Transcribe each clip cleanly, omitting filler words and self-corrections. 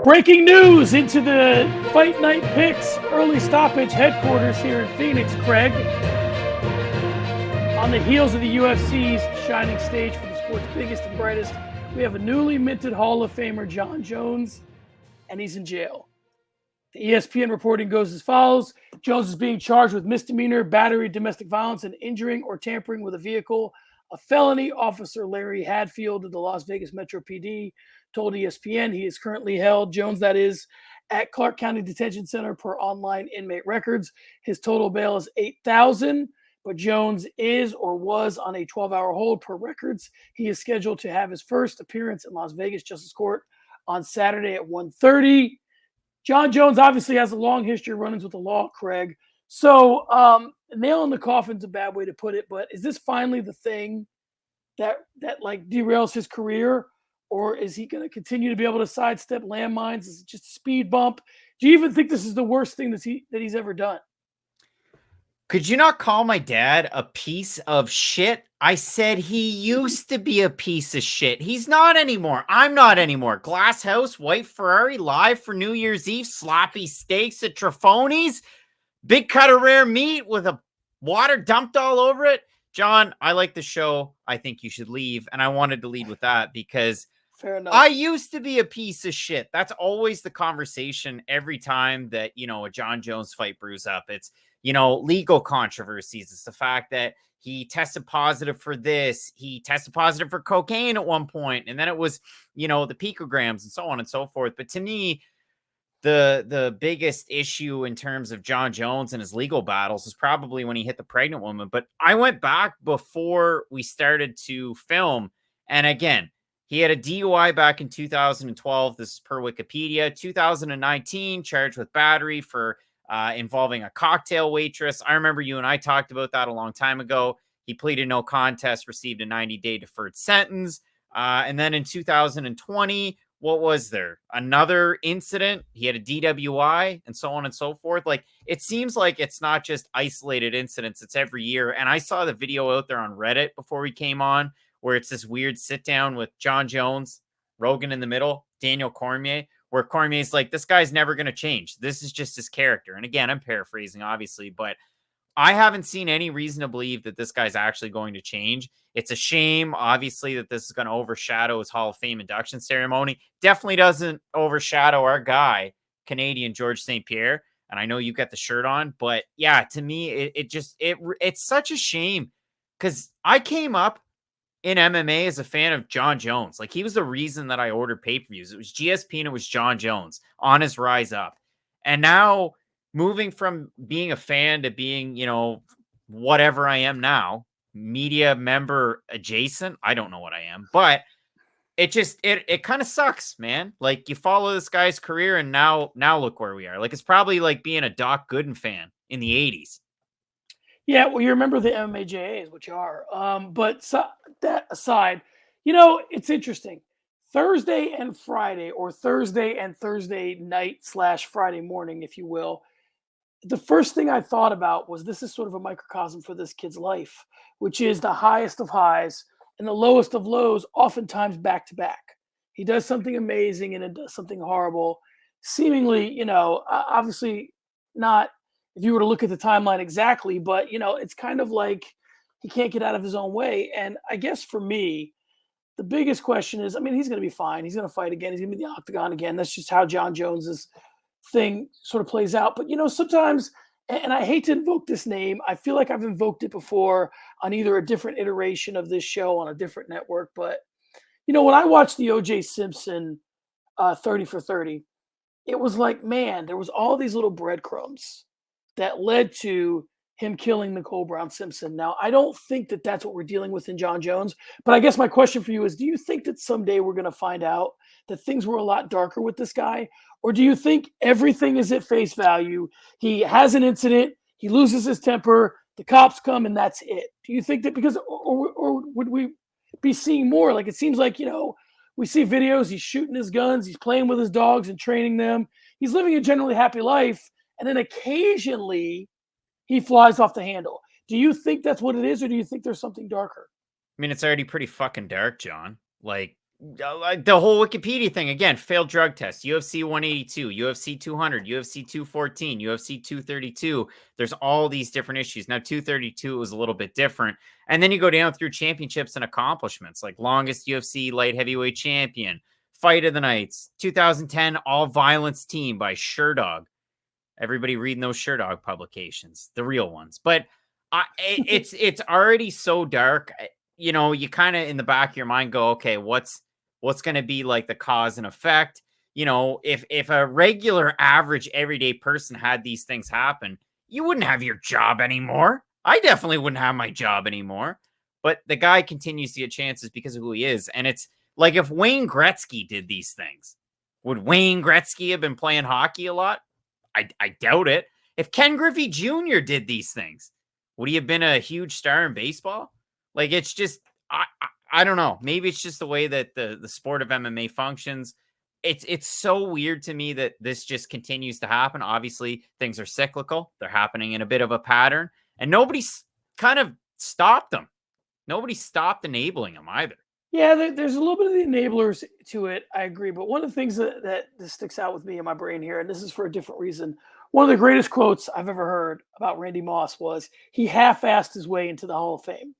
Breaking news into the Fight Night Picks early stoppage headquarters here in Phoenix, Craig. On the heels of the UFC's shining stage for the sport's biggest and brightest, we have a newly minted Hall of Famer, Jon Jones, and he's in jail. The ESPN reporting goes as follows. Jones is being charged with misdemeanor, battery, domestic violence, and injuring or tampering with a vehicle. A felony. Officer Larry Hadfield of the Las Vegas Metro PD told ESPN he is currently held, Jones that is, at Clark County Detention Center per online inmate records. His total bail is $8,000, but Jones is or was on a 12-hour hold per records. He is scheduled to have his first appearance in Las Vegas Justice Court on Saturday at 1:30. Jon Jones obviously has a long history of run-ins with the law, Craig. So nail in the coffin's a bad way to put it, but is this finally the thing that like derails his career? Or is he going to continue to be able to sidestep landmines? Is it just a speed bump? Do you even think this is the worst thing that he's ever done? Could you not call my dad a piece of shit? I said he used to be a piece of shit. He's not anymore. I'm not anymore. Glass house, white Ferrari, live for New Year's Eve, sloppy steaks at Trifoni's, big cut of rare meat with a water dumped all over it. John, I like the show. I think you should leave. And I wanted to lead with that because fair enough. I used to be a piece of shit. That's always the conversation every time that, a Jon Jones fight brews up. It's, legal controversies. It's the fact that he tested positive for this. He tested positive for cocaine at one point. And then it was, the picograms and so on and so forth. But to me, the biggest issue in terms of Jon Jones and his legal battles is probably when he hit the pregnant woman. But I went back before we started to film. And again, he had a DUI back in 2012. This is per Wikipedia. 2019, charged with battery for involving a cocktail waitress. I remember you and I talked about that a long time ago. He pleaded no contest, received a 90-day deferred sentence. And then in 2020, what was there? Another incident. He had a DWI and so on and so forth. Like, it seems like it's not just isolated incidents. It's every year. And I saw the video out there on Reddit before we came on, where it's this weird sit down with Jon Jones, Rogan in the middle, Daniel Cormier, where Cormier's like, this guy's never going to change. This is just his character. And again, I'm paraphrasing, obviously, but I haven't seen any reason to believe that this guy's actually going to change. It's a shame, obviously, that this is going to overshadow his Hall of Fame induction ceremony. Definitely doesn't overshadow our guy, Canadian George St. Pierre. And I know you got the shirt on, but yeah, to me, it's such a shame because I came up in MMA as a fan of Jon Jones. Like, he was the reason that I ordered pay-per-views. It was GSP and it was Jon Jones on his rise up. And now moving from being a fan to being, whatever I am now, media member adjacent. I don't know what I am, but it kind of sucks, man. Like, you follow this guy's career and now look where we are. Like, it's probably like being a Doc Gooden fan in the 80s. Yeah, well, you remember the MMAJAs, which you are. But that aside, it's interesting. Thursday and Friday, or Thursday and Thursday night / Friday morning, if you will, the first thing I thought about was this is sort of a microcosm for this kid's life, which is the highest of highs and the lowest of lows, oftentimes back to back. He does something amazing and it does something horrible. Seemingly, obviously not if you were to look at the timeline exactly, but, it's kind of like he can't get out of his own way. And I guess for me, the biggest question is, he's going to be fine. He's going to fight again. He's going to be in the octagon again. That's just how Jon Jones's thing sort of plays out. But, sometimes, and I hate to invoke this name, I feel like I've invoked it before on either a different iteration of this show on a different network. But, when I watched the O.J. Simpson 30 for 30, it was like, man, there was all these little breadcrumbs that led to him killing Nicole Brown Simpson. Now, I don't think that that's what we're dealing with in Jon Jones, but I guess my question for you is, do you think that someday we're going to find out that things were a lot darker with this guy? Or do you think everything is at face value? He has an incident, he loses his temper, the cops come, and that's it. Do you think that or would we be seeing more? Like, it seems like, we see videos, he's shooting his guns, he's playing with his dogs and training them. He's living a generally happy life. And then occasionally he flies off the handle. Do you think that's what it is, or do you think there's something darker? It's already pretty fucking dark, John. Like, the whole Wikipedia thing, again, failed drug test, UFC 182, UFC 200, UFC 214, UFC 232. There's all these different issues. Now, 232 was a little bit different. And then you go down through championships and accomplishments, like longest UFC light heavyweight champion, fight of the nights, 2010 all violence team by Sherdog. Everybody reading those Sherdog publications, the real ones. But it's already so dark. You know, you kind of in the back of your mind go, okay, what's going to be like the cause and effect? You know, if a regular, average, everyday person had these things happen, you wouldn't have your job anymore. I definitely wouldn't have my job anymore. But the guy continues to get chances because of who he is. And it's like if Wayne Gretzky did these things, would Wayne Gretzky have been playing hockey a lot? I doubt it. If Ken Griffey Jr. did these things, would he have been a huge star in baseball? Like, it's just, I don't know. Maybe it's just the way that the sport of MMA functions. It's so weird to me that this just continues to happen. Obviously, things are cyclical. They're happening in a bit of a pattern. And nobody's kind of stopped them. Nobody stopped enabling them either. Yeah, there's a little bit of the enablers to it. I agree. But one of the things that sticks out with me in my brain here, and this is for a different reason, one of the greatest quotes I've ever heard about Randy Moss was he half-assed his way into the Hall of Fame.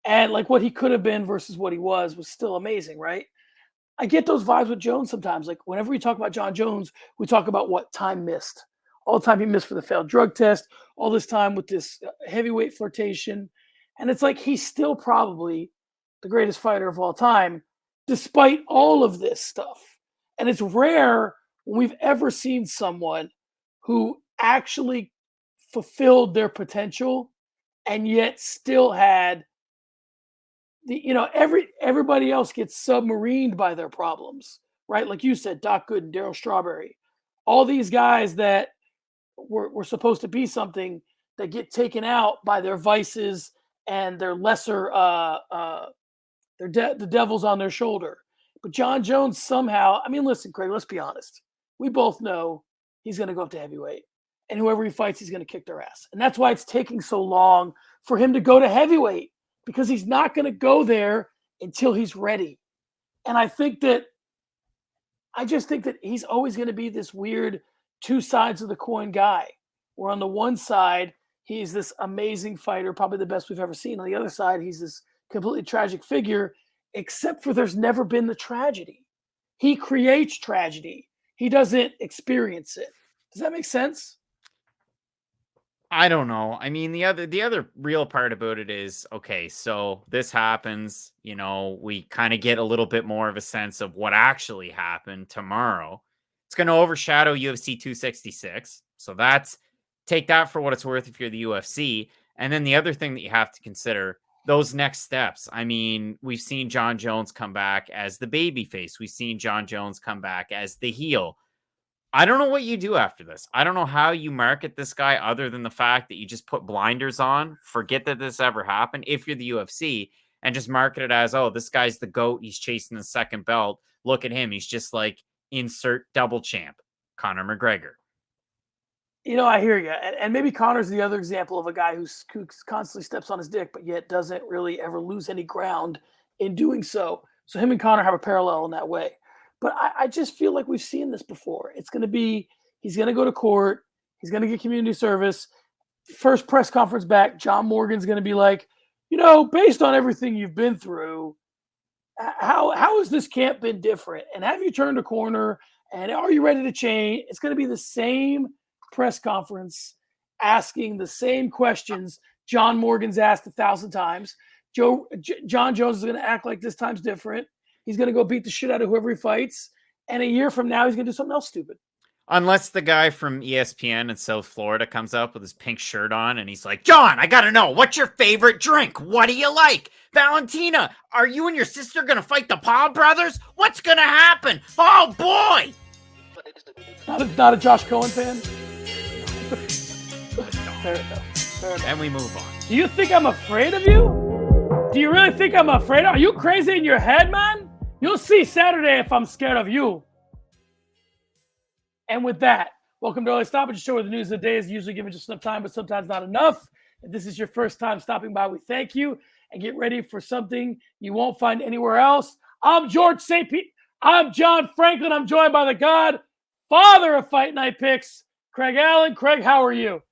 And like what he could have been versus what he was still amazing, right? I get those vibes with Jones sometimes. Like whenever we talk about John Jones, we talk about what time missed. All the time he missed for the failed drug test, all this time with this heavyweight flirtation. And it's like he's still probably the greatest fighter of all time, despite all of this stuff. And it's rare when we've ever seen someone who actually fulfilled their potential and yet still had everybody else gets submarined by their problems, right? Like you said, Doc Gooden, Darryl Strawberry, all these guys that were supposed to be something that get taken out by their vices and their lesser, the devil's on their shoulder. But John Jones somehow, I mean, listen, Craig, let's be honest. We both know he's going to go up to heavyweight. And whoever he fights, he's going to kick their ass. And that's why it's taking so long for him to go to heavyweight, because he's not going to go there until he's ready. And I just think that he's always going to be this weird two sides of the coin guy, where on the one side, he's this amazing fighter, probably the best we've ever seen. On the other side, he's this completely tragic figure, except for there's never been the tragedy. He creates tragedy. He doesn't experience it. Does that make sense? I don't know. I mean, the other real part about it is, okay, so this happens, you know, we kind of get a little bit more of a sense of what actually happened tomorrow. It's going to overshadow UFC 266. So take that for what it's worth if you're the UFC. And then the other thing that you have to consider, those next steps. I mean, we've seen John Jones come back as the babyface. We've seen John Jones come back as the heel. I don't know what you do after this. I don't know how you market this guy other than the fact that you just put blinders on, forget that this ever happened if you're the UFC, and just market it as, oh, this guy's the GOAT. He's chasing the second belt. Look at him. He's just like insert double champ, Conor McGregor. You know, I hear you. And maybe Conor's the other example of a guy who constantly steps on his dick, but yet doesn't really ever lose any ground in doing so. So him and Conor have a parallel in that way. But I just feel like we've seen this before. It's going to be, he's going to go to court. He's going to get community service. First press conference back, John Morgan's going to be like, you know, based on everything you've been through, how has this camp been different? And have you turned a corner? And are you ready to change? It's going to be the same press conference asking the same questions John Morgan's asked 1,000 times. John Jones is going to act like this time's different. He's going to go beat the shit out of whoever he fights. And a year from now, he's going to do something else stupid. Unless the guy from ESPN in South Florida comes up with his pink shirt on and he's like, John, I got to know, what's your favorite drink? What do you like? Valentina, are you and your sister going to fight the Paul brothers? What's going to happen? Oh, boy. Not a Josh Cohen fan? Fair enough. And we move on. Do you think I'm afraid of you? Do you really think I'm afraid? Are you crazy in your head, man? You'll see Saturday if I'm scared of you. And with that, welcome to Early Stoppage, show where the news of the day is usually given just enough time, but sometimes not enough. If this is your first time stopping by, we thank you. And get ready for something you won't find anywhere else. I'm George St. Pete. I'm John Franklin. I'm joined by the God, father of Fight Night Picks, Craig Allen. Craig, how are you?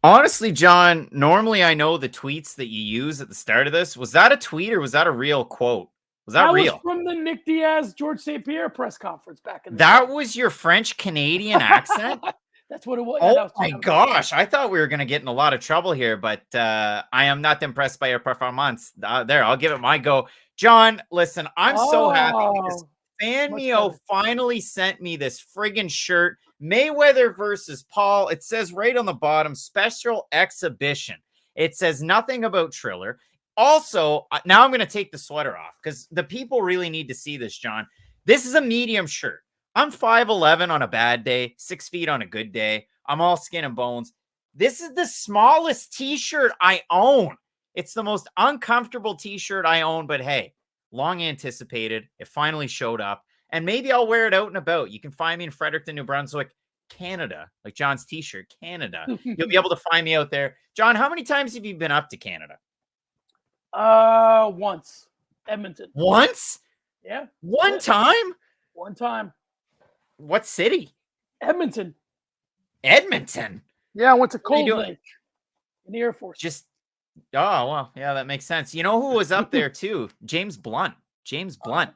Honestly, John, normally I know the tweets that you use at the start of this. Was that a tweet or was that a real quote? Was that Was real? from the Nick Diaz, George St. Pierre press conference back in the That day. was your French Canadian accent? That's what it was. Oh Yeah, my gosh. I thought we were going to get in a lot of trouble here, but I am not impressed by your performance. There, I'll give it my go. John, listen, I'm so happy because FanMeo finally sent me this friggin' shirt. Mayweather versus Paul. It says right on the bottom, special exhibition. It says nothing about Triller. Also, now I'm going to take the sweater off because the people really need to see this, John. This is a medium shirt. I'm 5'11" on a bad day, 6 feet on a good day. I'm all skin and bones. This is the smallest t-shirt I own. It's the most uncomfortable t-shirt I own, but hey, long anticipated. It finally showed up, and maybe I'll wear it out and about. You can find me in Fredericton, New Brunswick, Canada, like John's t-shirt, Canada. You'll be able to find me out there. John, how many times have you been up to Canada? Once. Edmonton. Once? Yeah. One time? One time. What city? Edmonton. Edmonton? Yeah, I went to Cold Lake in the Air Force. Oh, well, yeah, that makes sense. You know who was up there too? James Blunt. James Blunt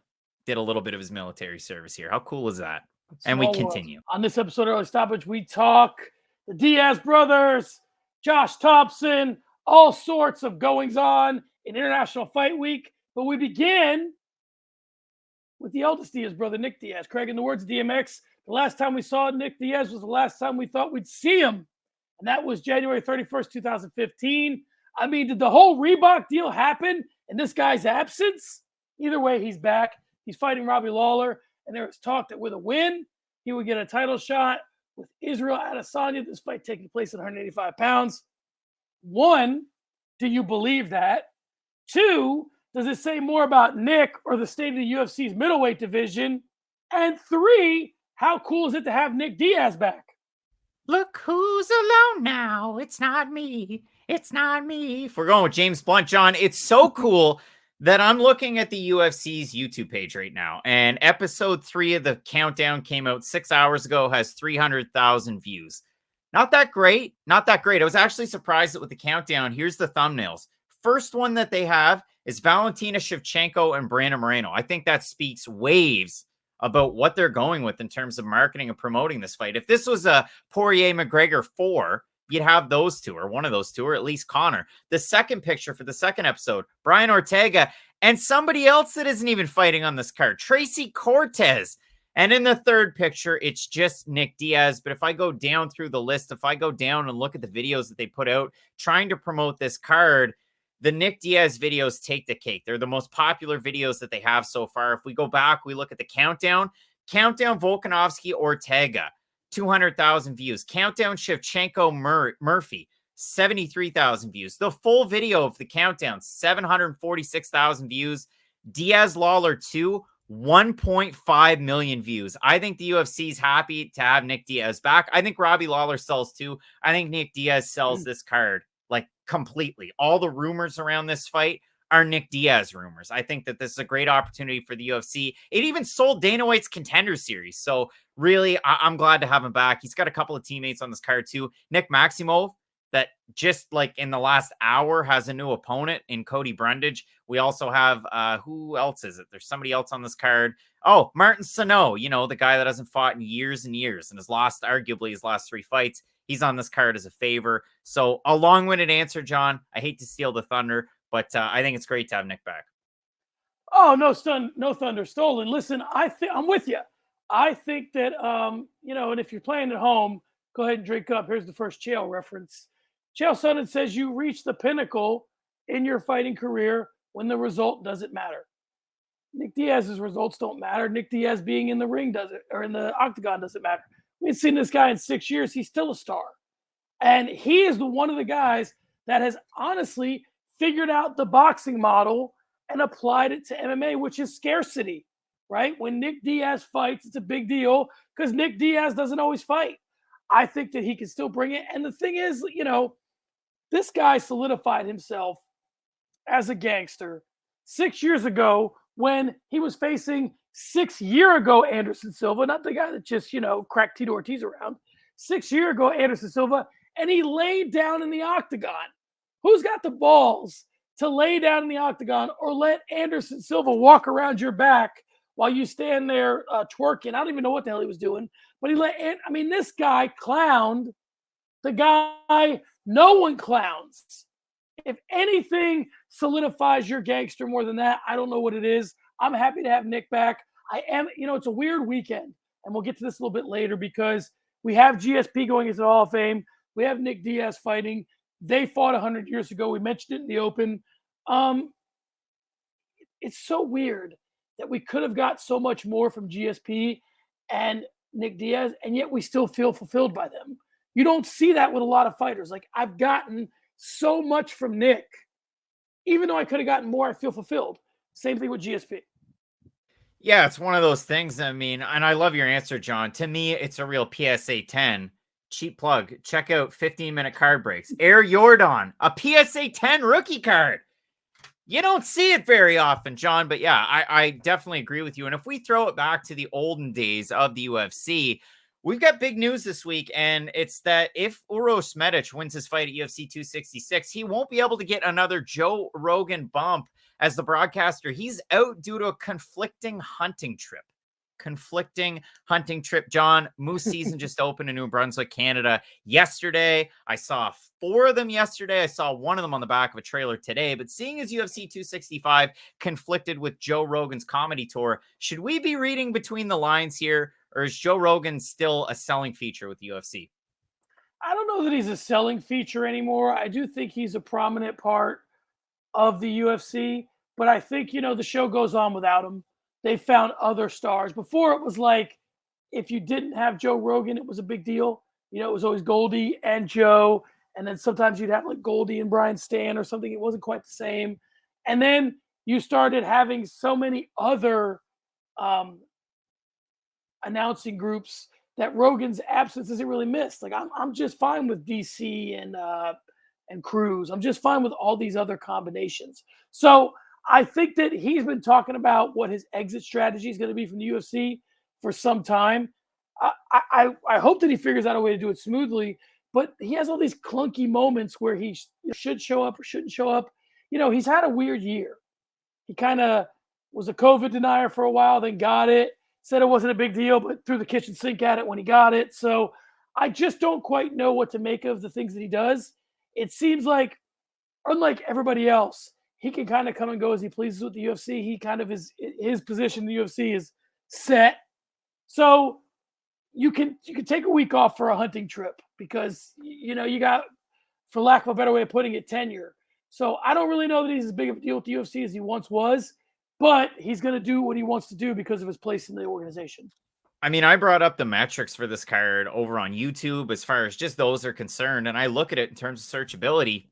did a little bit of his military service here. How cool is that? And we continue. On this episode of Early Stoppage, we talk the Diaz brothers, Josh Thompson, all sorts of goings on in International Fight Week. But we begin with the eldest Diaz brother, Nick Diaz. Craig, in the words of DMX, the last time we saw Nick Diaz was the last time we thought we'd see him. And that was January 31st, 2015. I mean, did the whole Reebok deal happen in this guy's absence? Either way, he's back. He's fighting Robbie Lawler. And there was talk that with a win, he would get a title shot with Israel Adesanya. This fight taking place at 185 pounds. One, do you believe that? Two, does it say more about Nick or the state of the UFC's middleweight division? And three, how cool is it to have Nick Diaz back? Look who's alone now. It's not me. It's not me. If we're going with James Blunt, John, it's so cool that I'm looking at the UFC's YouTube page right now. And episode 3 of the countdown came out 6 hours ago, has 300,000 views. Not that great. Not that great. I was actually surprised that with the countdown, here's the thumbnails. First one that they have is Valentina Shevchenko and Brandon Moreno. I think that speaks waves about what they're going with in terms of marketing and promoting this fight. If this was a Poirier McGregor 4, you'd have those two, or one of those two, or at least Conor. The second picture for the second episode, Brian Ortega and somebody else that isn't even fighting on this card, Tracy Cortez. And in the third picture, it's just Nick Diaz. But if I go down through the list, if I go down and look at the videos that they put out trying to promote this card, the Nick Diaz videos take the cake. They're the most popular videos that they have so far. If we go back, we look at the countdown Volkanovski Ortega, 200,000 views. Countdown Shevchenko Murphy, 73,000 views. The full video of the countdown, 746,000 views. Diaz Lawler 2, 1.5 million views. I think the UFC is happy to have Nick Diaz back. I think Robbie Lawler sells too. I think Nick Diaz sells this card like completely. All the rumors around this fight are Nick Diaz rumors. I think that this is a great opportunity for the UFC. It even sold Dana White's Contender Series. So really, I'm glad to have him back. He's got a couple of teammates on this card too. Nick Maximov, that just like in the last hour has a new opponent in Cody Brundage. We also have, who else is it? There's somebody else on this card. Oh, Martin Sano, you know, the guy that hasn't fought in years and years and has lost arguably his last 3 fights. He's on this card as a favor. So a long-winded answer, John. I hate to steal the thunder, but I think it's great to have Nick back. Oh, no thunder stolen. Listen, I'm with you. I think that, you know, and if you're playing at home, go ahead and drink up. Here's the first Chael reference. Chael Sonnen says you reach the pinnacle in your fighting career when the result doesn't matter. Nick Diaz's results don't matter. Nick Diaz being in the ring doesn't, or in the octagon doesn't matter. We've seen this guy in 6 years. He's still a star. And he is one of the guys that has honestly figured out the boxing model and applied it to MMA, which is scarcity, right? When Nick Diaz fights, it's a big deal because Nick Diaz doesn't always fight. I think that he can still bring it. And the thing is, you know, this guy solidified himself as a gangster 6 years ago when he was facing 6 year ago Anderson Silva, not the guy that just, cracked Tito Ortiz around. 6 year ago Anderson Silva, and he laid down in the octagon. Who's got the balls to lay down in the octagon or let Anderson Silva walk around your back while you stand there twerking? I don't even know what the hell he was doing, but this guy clowned the guy no one clowns. If anything solidifies your gangster more than that, I don't know what it is. I'm happy to have Nick back. It's a weird weekend, and we'll get to this a little bit later because we have GSP going into the Hall of Fame. We have Nick Diaz fighting. They fought 100 years ago. We mentioned it in the open. It's so weird that we could have got so much more from GSP and Nick Diaz, and yet we still feel fulfilled by them. You don't see that with a lot of fighters. Like, I've gotten so much from Nick. Even though I could have gotten more, I feel fulfilled. Same thing with GSP. Yeah, it's one of those things. I mean, and I love your answer, John. To me, it's a real PSA 10. Cheap plug. Check out 15-minute card breaks. Air Jordan, a PSA 10 rookie card. You don't see it very often, John, but yeah, I definitely agree with you. And if we throw it back to the olden days of the UFC, we've got big news this week, and it's that if Uros Medic wins his fight at UFC 266, he won't be able to get another Joe Rogan bump as the broadcaster. He's out due to a conflicting hunting trip. John, Moose season just opened in New Brunswick, Canada yesterday. I saw 4 of them yesterday. I saw one of them on the back of a trailer today. But seeing as UFC 265 conflicted with Joe Rogan's comedy tour, should we be reading between the lines here, or is Joe Rogan still a selling feature with the UFC? I don't know that he's a selling feature anymore. I do think he's a prominent part of the UFC, but I think, the show goes on without him. They found other stars. Before, it was like, if you didn't have Joe Rogan, it was a big deal. It was always Goldie and Joe, and then sometimes you'd have like Goldie and Brian Stan or something. It wasn't quite the same. And then you started having so many other announcing groups that Rogan's absence isn't really missed. Like, I'm just fine with DC and Cruz. I'm just fine with all these other combinations. So I think that he's been talking about what his exit strategy is going to be from the UFC for some time. I hope that he figures out a way to do it smoothly, but he has all these clunky moments where he should show up or shouldn't show up. He's had a weird year. He kind of was a COVID denier for a while, then got it, said it wasn't a big deal, but threw the kitchen sink at it when he got it. So I just don't quite know what to make of the things that he does. It seems like, unlike everybody else, he can kind of come and go as he pleases with the UFC. He kind of his position in the UFC is set. So you can take a week off for a hunting trip because, you got, for lack of a better way of putting it, tenure. So I don't really know that he's as big of a deal with the UFC as he once was, but he's going to do what he wants to do because of his place in the organization. I mean, I brought up the metrics for this card over on YouTube as far as just those are concerned, and I look at it in terms of searchability.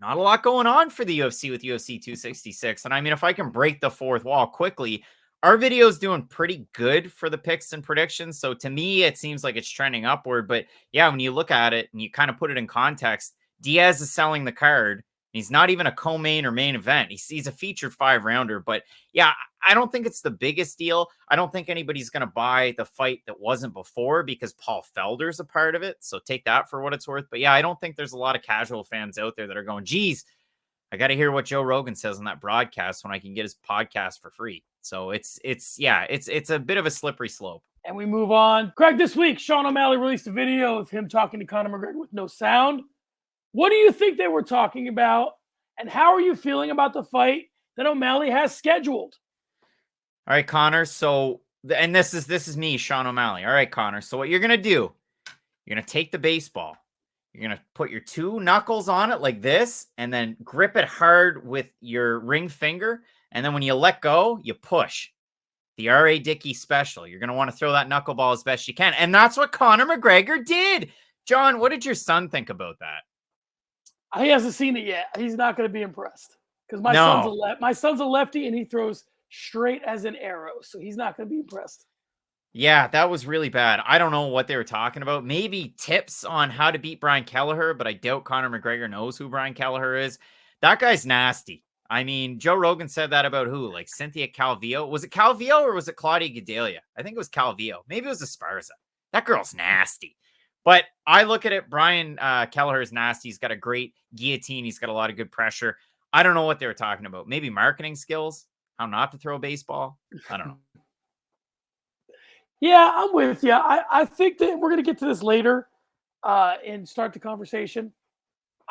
Not a lot going on for the UFC with UFC 266. And I mean, if I can break the fourth wall quickly, our video is doing pretty good for the picks and predictions. So to me, it seems like it's trending upward. But yeah, when you look at it and you kind of put it in context, Diaz is selling the card. He's not even a co-main or main event. He's a featured 5-rounder. But yeah, I don't think it's the biggest deal. I don't think anybody's going to buy the fight that wasn't before because Paul Felder's a part of it. So take that for what it's worth. But yeah, I don't think there's a lot of casual fans out there that are going, geez, I got to hear what Joe Rogan says on that broadcast when I can get his podcast for free. So it's a bit of a slippery slope. And we move on. Craig, this week, Sean O'Malley released a video of him talking to Conor McGregor with no sound. What do you think they were talking about? And how are you feeling about the fight that O'Malley has scheduled? All right, Conor. So, and this is me, Sean O'Malley. All right, Conor. So what you're going to do, you're going to take the baseball. You're going to put your 2 knuckles on it like this, and then grip it hard with your ring finger. And then when you let go, you push. The R.A. Dickey special. You're going to want to throw that knuckleball as best you can. And that's what Conor McGregor did. John, what did your son think about that? He hasn't seen it yet. He's not going to be impressed because my son's a lefty and he throws straight as an arrow. So he's not going to be impressed. Yeah, that was really bad. I don't know what they were talking about. Maybe tips on how to beat Brian Kelleher, but I doubt Conor McGregor knows who Brian Kelleher is. That guy's nasty. I mean, Joe Rogan said that about who? Like Cynthia Calvillo. Was it Calvillo or was it Claudia Gadelia? I think it was Calvillo. Maybe it was Esparza. That girl's nasty. But I look at it, Brian Kelleher's nasty. He's got a great guillotine. He's got a lot of good pressure. I don't know what they were talking about. Maybe marketing skills, how not to throw a baseball. I don't know. Yeah, I'm with you. I think that we're going to get to this later and start the conversation.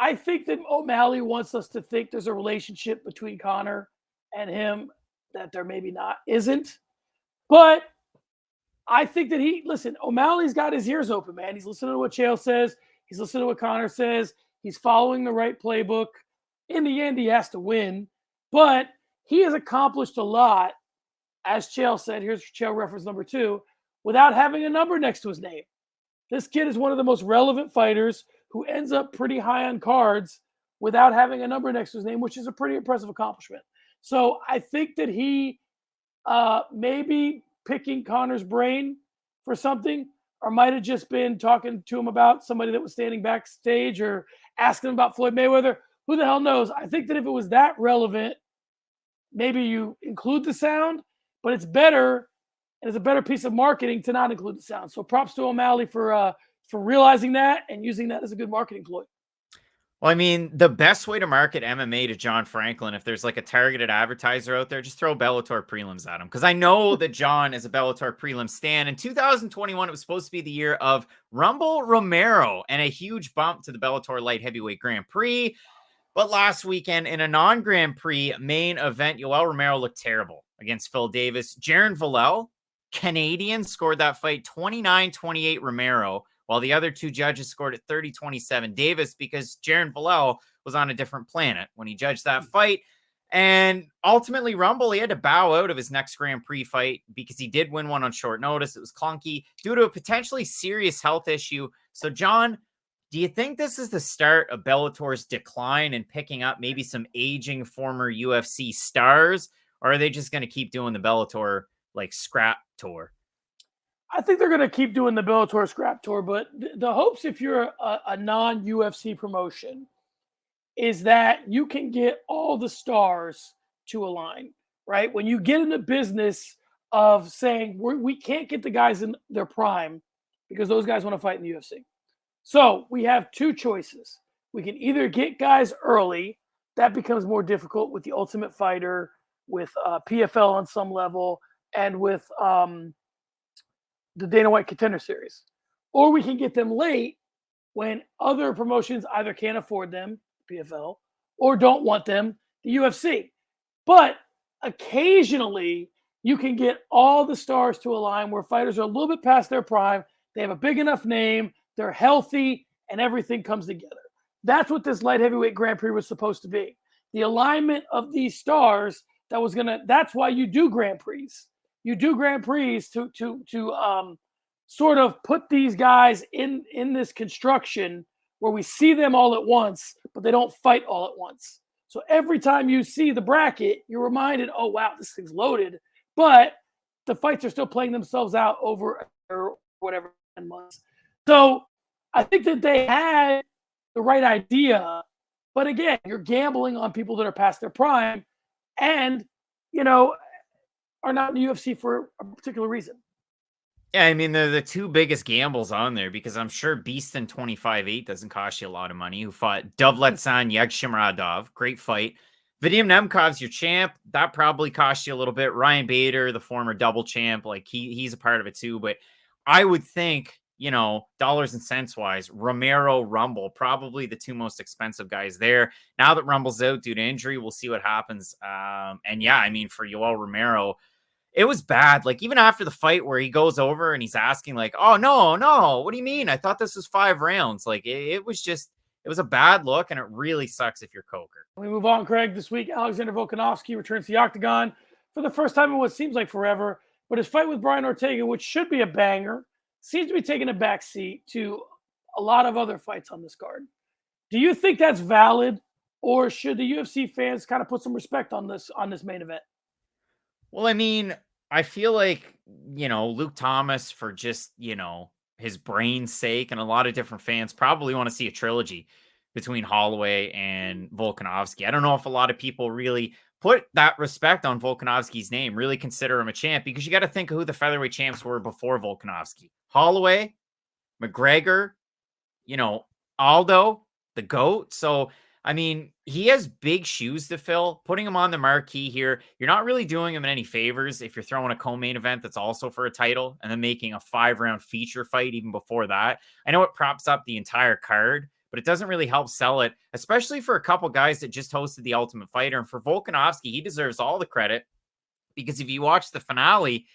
I think that O'Malley wants us to think there's a relationship between Conor and him that there maybe isn't. But I think that listen, O'Malley's got his ears open, man. He's listening to what Chael says. He's listening to what Conor says. He's following the right playbook. In the end, he has to win. But he has accomplished a lot, as Chael said. Here's Chael reference number 2, without having a number next to his name. This kid is one of the most relevant fighters who ends up pretty high on cards without having a number next to his name, which is a pretty impressive accomplishment. So I think that he maybe picking Conor's brain for something, or might have just been talking to him about somebody that was standing backstage or asking him about Floyd Mayweather. Who the hell knows? I think that if it was that relevant, maybe you include the sound, but it's better, and it's a better piece of marketing to not include the sound. So props to O'Malley for realizing that and using that as a good marketing ploy. Well, I mean, the best way to market MMA to John Franklin, if there's like a targeted advertiser out there, just throw Bellator prelims at him. Because I know that John is a Bellator prelim stan. In 2021, it was supposed to be the year of Rumble Romero and a huge bump to the Bellator Light Heavyweight Grand Prix. But last weekend, in a non-Grand Prix main event, Yoel Romero looked terrible against Phil Davis. Jaron Villel, Canadian, scored that fight 29-28 Romero, while the other 2 judges scored at 30-27 Davis, because Jaron Villel was on a different planet when he judged that fight. And ultimately, Rumble, he had to bow out of his next Grand Prix fight because he did win one on short notice. It was clunky due to a potentially serious health issue. So, John, do you think this is the start of Bellator's decline and picking up maybe some aging former UFC stars? Or are they just going to keep doing the Bellator like scrap tour? I think they're going to keep doing the Bellator scrap tour, but the hopes, if you're a non-UFC promotion, is that you can get all the stars to align, right? When you get in the business of saying we can't get the guys in their prime because those guys want to fight in the UFC. So we have 2 choices. We can either get guys early. That becomes more difficult with the Ultimate Fighter, with PFL on some level, and with the Dana White Contender Series. Or we can get them late when other promotions either can't afford them, PFL, or don't want them, the UFC. But occasionally, you can get all the stars to align where fighters are a little bit past their prime. They have a big enough name, they're healthy, and everything comes together. That's what this light heavyweight Grand Prix was supposed to be. The alignment of these stars that's why you do Grand Prix. You do Grand Prix to sort of put these guys in this construction where we see them all at once, but they don't fight all at once. So every time you see the bracket, you're reminded, oh, wow, this thing's loaded. But the fights are still playing themselves out over whatever 10 months. So I think that they had the right idea. But again, you're gambling on people that are past their prime and, are not in the UFC for a particular reason. Yeah, I mean, they're the 2 biggest gambles on there, because I'm sure Beastin 25-8 doesn't cost you a lot of money, who fought Dovletsan Yagshimradov. Great fight. Vadim Nemkov's your champ. That probably cost you a little bit. Ryan Bader, the former double champ, like he's a part of it too. But I would think, dollars and cents wise, Romero, Rumble, probably the 2 most expensive guys there. Now that Rumble's out due to injury, we'll see what happens. And yeah, I mean, for Yoel Romero, it was bad. Like, even after the fight where he goes over and he's asking like, oh, no, what do you mean? I thought this was 5 rounds. Like, it was a bad look, and it really sucks if you're Coker. We move on, Craig. This week, Alexander Volkanovski returns to the octagon for the first time in what seems like forever. But his fight with Brian Ortega, which should be a banger, seems to be taking a back seat to a lot of other fights on this card. Do you think that's valid, or should the UFC fans kind of put some respect on this main event? Well, I mean, I feel like, Luke Thomas, for just, his brain's sake, and a lot of different fans probably want to see a trilogy. between Holloway and Volkanovski. I don't know if a lot of people really put that respect on Volkanovski's name, really consider him a champ, because you got to think of who the featherweight champs were before Volkanovski. Holloway, McGregor, Aldo, the GOAT. So, I mean, he has big shoes to fill. Putting him on the marquee here, you're not really doing him any favors if you're throwing a co-main event that's also for a title and then making a 5-round feature fight even before that. I know it props up the entire card, but it doesn't really help sell it, especially for a couple guys that just hosted the Ultimate Fighter. And for Volkanovski, he deserves all the credit, because if you watch the finale,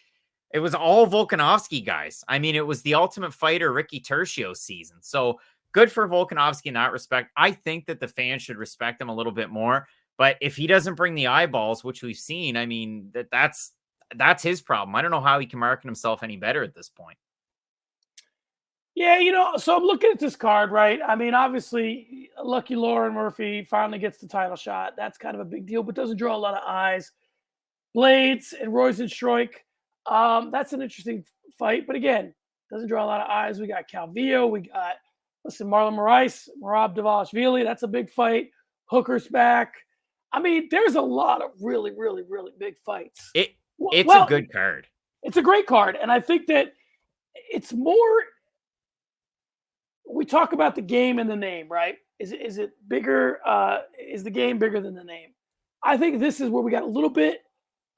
it was all Volkanovski guys. I mean, it was the Ultimate Fighter Ricky Tercio season. So good for Volkanovski in that respect. I think that the fans should respect him a little bit more. But if he doesn't bring the eyeballs, which we've seen, I mean, that's his problem. I don't know how he can market himself any better at this point. Yeah, so I'm looking at this card, right? I mean, obviously, lucky Lauren Murphy finally gets the title shot. That's kind of a big deal, but doesn't draw a lot of eyes. Blades and Rosenstruik, that's an interesting fight, but again, doesn't draw a lot of eyes. We got Calvillo, we got, Marlon Moraes, Merab Dvalishvili, that's a big fight. Hooker's back. I mean, there's a lot of really, really, really big fights. It's a good card. It's a great card, and I think that it's more. We talk about the game and the name, right? Is it bigger? Is the game bigger than the name? I think this is where we got a little bit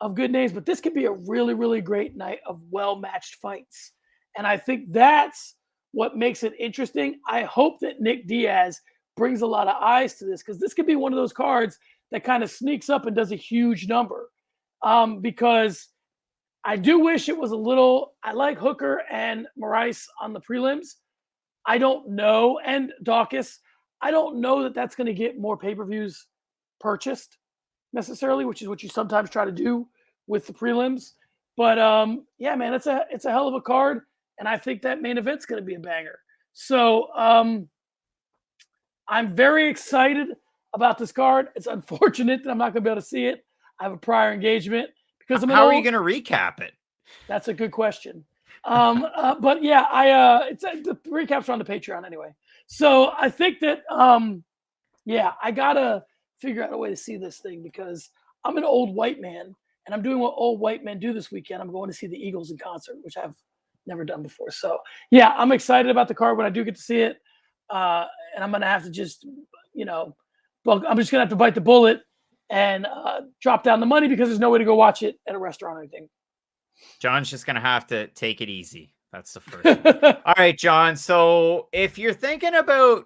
of good names, but this could be a really, really great night of well-matched fights. And I think that's what makes it interesting. I hope that Nick Diaz brings a lot of eyes to this, because this could be one of those cards that kind of sneaks up and does a huge number. Because I do wish it was a little, I like Hooker and Moraes on the prelims. I don't know, and Dawkins, I don't know that that's going to get more pay-per-views purchased necessarily, which is what you sometimes try to do with the prelims. But yeah, man, it's a hell of a card, and I think that main event's going to be a banger. So I'm very excited about this card. It's unfortunate that I'm not going to be able to see it. I have a prior engagement because I'm. How are you going to recap it? That's a good question. But yeah, the recaps are on the Patreon anyway. So I think that, yeah, I gotta figure out a way to see this thing, because I'm an old white man and I'm doing what old white men do this weekend. I'm going to see the Eagles in concert, which I've never done before. So yeah, I'm excited about the card when I do get to see it. And I'm going to have to just, I'm just going to have to bite the bullet and drop down the money, because there's no way to go watch it at a restaurant or anything. John's just going to have to take it easy. That's the first one. All right, John. So if you're thinking about,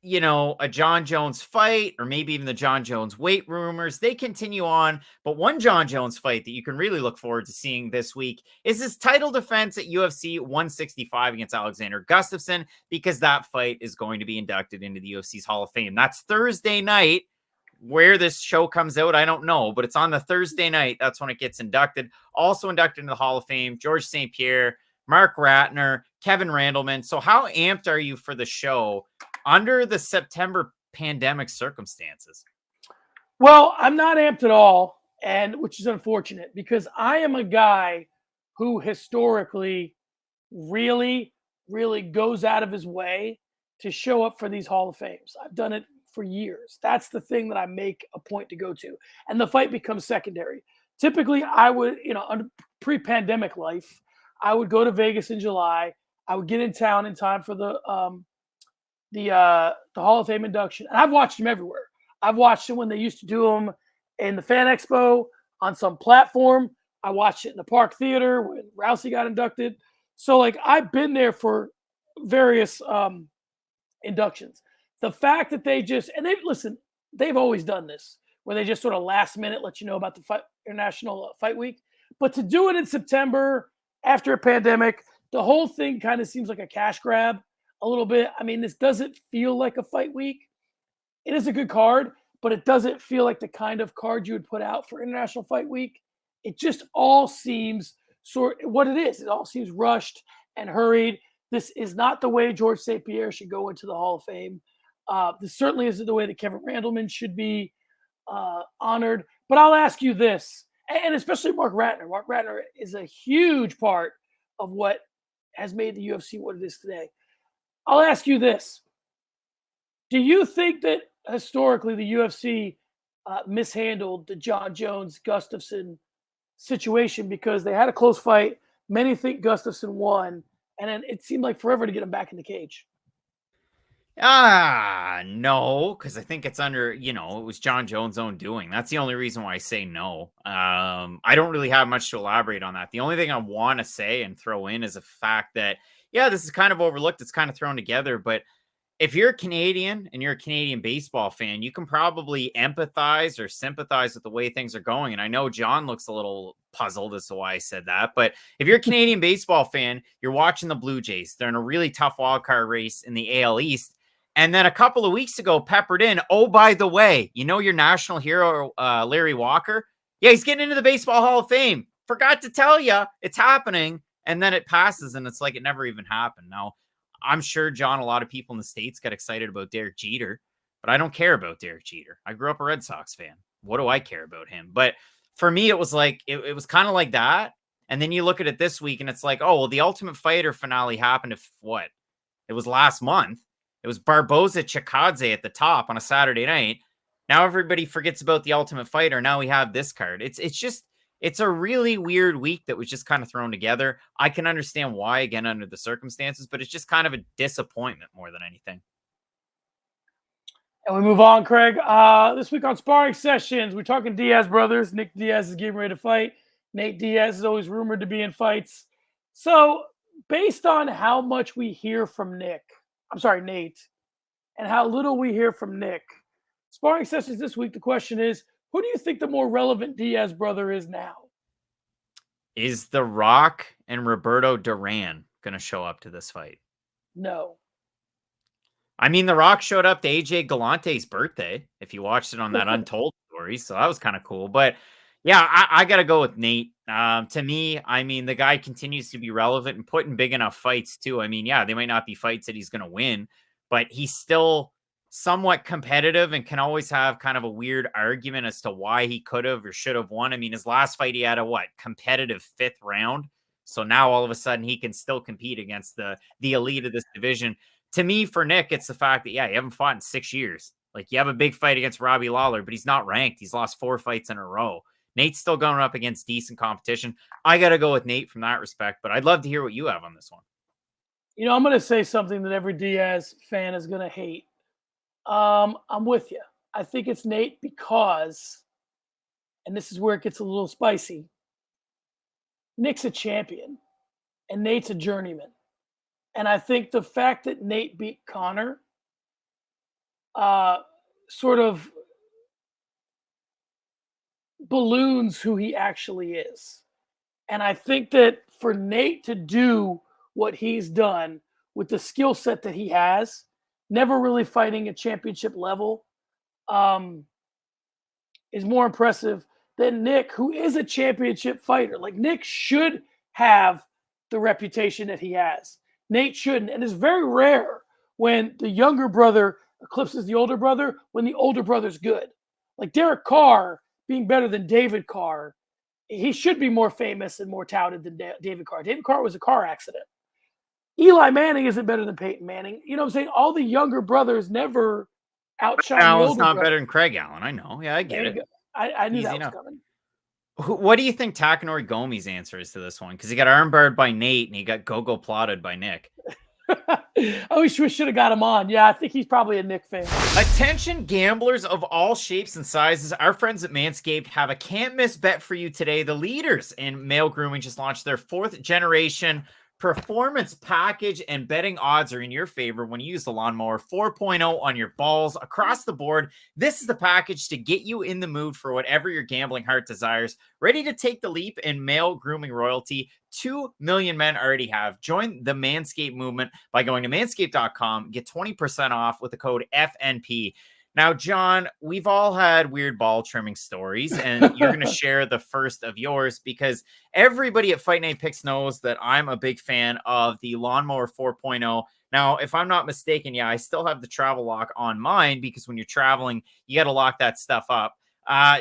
a John Jones fight, or maybe even the John Jones weight rumors, they continue on. But one John Jones fight that you can really look forward to seeing this week is his title defense at UFC 165 against Alexander Gustafsson, because that fight is going to be inducted into the UFC's Hall of Fame. That's Thursday night. Where this show comes out, I don't know, but it's on the Thursday night. That's when it gets inducted. Also inducted into the Hall of Fame, George St. Pierre, Mark Ratner, Kevin Randleman. So how amped are you for the show under the September pandemic circumstances? Well, I'm not amped at all, and which is unfortunate, because I am a guy who historically really, really goes out of his way to show up for these Hall of Fames. I've done it for years. That's the thing that I make a point to go to. And the fight becomes secondary. Typically, I would, under pre-pandemic life, I would go to Vegas in July. I would get in town in time for the Hall of Fame induction. And I've watched them everywhere. I've watched them when they used to do them in the Fan Expo on some platform. I watched it in the Park Theater when Rousey got inducted. So, I've been there for various inductions. The fact that they've always done this, where they just sort of last minute let you know about the International Fight Week. But to do it in September after a pandemic, the whole thing kind of seems like a cash grab a little bit. I mean, this doesn't feel like a fight week. It is a good card, but it doesn't feel like the kind of card you would put out for International Fight Week. It just all seems what it is. It all seems rushed and hurried. This is not the way George St. Pierre should go into the Hall of Fame. This certainly isn't the way that Kevin Randleman should be honored. But I'll ask you this, and especially Mark Ratner. Mark Ratner is a huge part of what has made the UFC what it is today. I'll ask you this. Do you think that historically the UFC mishandled the John Jones Gustafsson situation because they had a close fight? Many think Gustafsson won, and then it seemed like forever to get him back in the cage. No, because I think it's under, it was John Jones' own doing. That's the only reason why I say no. I don't really have much to elaborate on that. The only thing I want to say and throw in is a fact that, yeah, this is kind of overlooked. It's kind of thrown together, but if you're a Canadian and you're a Canadian baseball fan, you can probably empathize or sympathize with the way things are going. And I know John looks a little puzzled as to why I said that. But if you're a Canadian baseball fan, you're watching the Blue Jays. They're in a really tough wildcard race in the AL East. And then a couple of weeks ago, peppered in, oh, by the way, your national hero, Larry Walker? Yeah, he's getting into the Baseball Hall of Fame. Forgot to tell you, it's happening. And then it passes, and it's like it never even happened. Now, I'm sure, John, a lot of people in the States got excited about Derek Jeter, but I don't care about Derek Jeter. I grew up a Red Sox fan. What do I care about him? But for me, it was like, it was kind of like that. And then you look at it this week and it's like, oh, well, the Ultimate Fighter finale happened what? It was last month. It was Barboza Chikadze at the top on a Saturday night. Now everybody forgets about the Ultimate Fighter. Now we have this card. It's a really weird week that was just kind of thrown together. I can understand why, again, under the circumstances, but it's just kind of a disappointment more than anything. And we move on, Craig. This week on Sparring Sessions, we're talking Diaz brothers. Nick Diaz is getting ready to fight. Nate Diaz is always rumored to be in fights. So based on how much we hear from Nate, and how little we hear from Nick, Sparring Sessions this week, the question is, who do you think the more relevant Diaz brother is now? Is The Rock and Roberto Duran going to show up to this fight? No. I mean, The Rock showed up to AJ Galante's birthday, if you watched it on that Untold story. So that was kind of cool. But yeah, I got to go with Nate. To me, I mean, the guy continues to be relevant and put in big enough fights too. I mean, yeah, they might not be fights that he's going to win, but he's still somewhat competitive and can always have kind of a weird argument as to why he could have or should have won. I mean, his last fight, he had a competitive 5th round. So now all of a sudden he can still compete against the elite of this division. To me, for Nick, it's the fact that, yeah, you haven't fought in 6 years. Like, you have a big fight against Robbie Lawler, but he's not ranked. He's lost 4 fights in a row. Nate's still going up against decent competition. I got to go with Nate from that respect, but I'd love to hear what you have on this one. I'm going to say something that every Diaz fan is going to hate. I'm with you. I think it's Nate because, and this is where it gets a little spicy, Nick's a champion and Nate's a journeyman. And I think the fact that Nate beat Conor sort of balloons who he actually is. And I think that for Nate to do what he's done with the skill set that he has, never really fighting at championship level, is more impressive than Nick, who is a championship fighter. Like, Nick should have the reputation that he has. Nate shouldn't. And it's very rare when the younger brother eclipses the older brother, when the older brother's good. Like Derek Carr being better than David Carr, he should be more famous and more touted than David Carr. David Carr was a car accident. Eli Manning isn't better than Peyton Manning. You know what I'm saying? All the younger brothers never outshine the older not brother. better than Craig Allen. I know. Yeah, I get it. I knew that was coming. What do you think Takanori Gomi's answer is to this one? Because he got armbarred by Nate and he got go-go plotted by Nick. I wish we should have got him on. Yeah, I think he's probably a Nick fan. Attention gamblers of all shapes and sizes. Our friends at Manscaped have a can't-miss bet for you today. The leaders in male grooming just launched their 4th generation performance package, and betting odds are in your favor when you use the Lawnmower 4.0 on your balls across the board. This is the package to get you in the mood for whatever your gambling heart desires. Ready to take the leap in male grooming royalty? 2 million men already have. Join the Manscaped movement by going to manscaped.com. Get 20% off with the code FNP. Now, John, we've all had weird ball trimming stories, and you're going to share the first of yours because everybody at Fight Night Picks knows that I'm a big fan of the Lawnmower 4.0. Now, if I'm not mistaken, yeah, I still have the travel lock on mine because when you're traveling, you got to lock that stuff up.